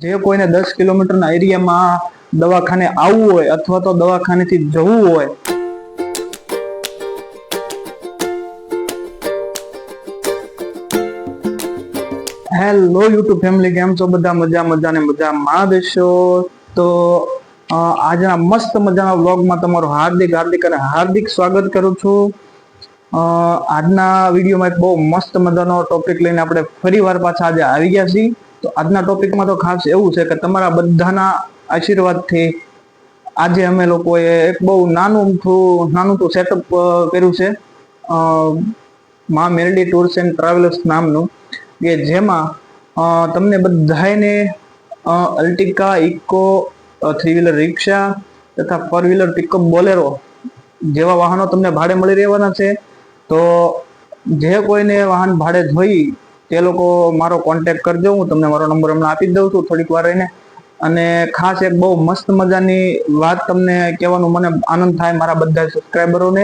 જે કોઈને 10 કિલોમીટરના એરિયામાં દવાખાને આવવું હોય અથવા તો દવાખાનેથી જવું હોય, હેલો યુટ્યુબ ફેમિલી, કેમ છો બધા? મજામાં દેશો. તો આજના મસ્ત મજાના વ્લોગમાં તમારું હાર્દિક સ્વાગત કરું છું. આજના વિડીયોમાં એક બહુ મસ્ત મજાનો ટોપિક લઈને આપણે ફરીવાર પાછા આજે આવી ગયા છીએ. તો આજના ટોપિકમાં તો ખાસ એવું છે કે તમારા બધાના આશીર્વાદથી આજે અમે લોકોએ એક બહુ નાનું તો સેટઅપ કર્યું છે, મા મેલડી ટૂર્સ એન્ડ ટ્રાવેલર્સ નામનું, કે જેમાં તમને બધાને અલ્ટિકા, ઇકો, 3 વ્હીલર રિક્ષા તથા 4 વ્હીલર પિકઅપ, બોલેરો જેવા વાહનો તમને ભાડે મળી રહેવાના છે. તો જે કોઈને વાહન ભાડે જોઈ તે લોકો મારો કોન્ટેક્ટ કરજો. હું તમને મારો નંબર હમણાં આપી દઉં છું થોડીક વાર રહીને. અને ખાસ એક બહુ મસ્ત મજાની વાત તમને કહેવાનું મને આનંદ થાય, મારા બધા સબસ્ક્રાઈબરોને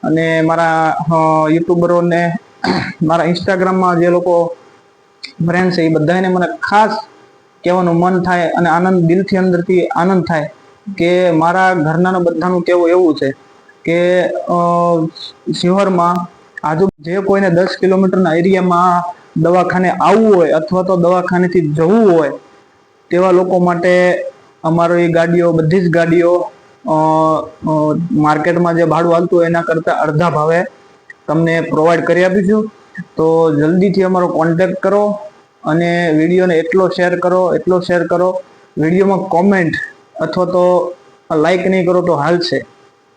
અને મારા યુટ્યુબરોને, મારા ઇન્સ્ટાગ્રામમાં જે લોકો ફ્રેન્ડ છે એ બધાને મને ખાસ કહેવાનું મન થાય અને આનંદ, દિલથી અંદરથી આનંદ થાય કે મારા ઘરના બધાનું કહેવું એવું છે કે શહેરમાં જે કોઈને 10 કિલોમીટરના એરિયામાં દવાખાને આવવું હોય અથવા તો દવાખાનેથી જવું હોય તેવા લોકો માટે અમારી ગાડીઓ, બધી જ ગાડીઓ માર્કેટમાં જે ભાડું હાલતું હોય એના કરતાં અડધા ભાવે તમને પ્રોવાઈડ કરી આપીશું. તો જલ્દીથી અમારો કોન્ટેક્ટ કરો અને વિડીયોને એટલો શેર કરો. વિડીયોમાં કોમેન્ટ અથવા તો લાઈક નહીં કરો તો હાલશે,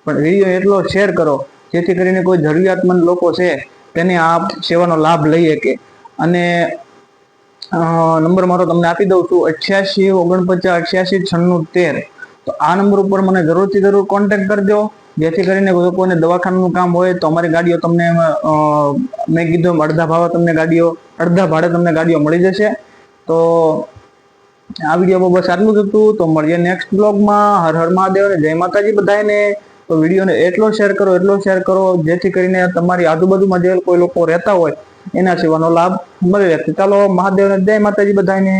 પણ વિડીયો એટલો શેર કરો જેથી કરીને કોઈ જરૂરિયાતમંદ લોકો છે તેને આ સેવાનો લાભ લઈ શકે. અને નંબર મારો તમને આપી દઉં છું, 8849889613. તો આ નંબર ઉપર મને જરૂરથી જરૂર કોન્ટેક્ટ કરજો, જેથી કરીને કોઈને દવાખાનાનું કામ હોય તો અમારી ગાડીઓ તમને મેં કીધું અડધા ભાડે તમને ગાડીઓ મળી જશે. તો આ વિડીયો બસ આટલું જ હતું. તો મળીએ નેક્સ્ટ બ્લોગમાં. હર હર મહાદેવ અને જય માતાજી બધાને. તો વિડીયોને એટલો શેર કરો જેથી કરીને તમારી આજુબાજુમાં જે કોઈ લોકો રહેતા હોય એના સેવાનો લાભ મળી રહે. ચાલો, મહાદેવ અને જય માતાજી બધાને.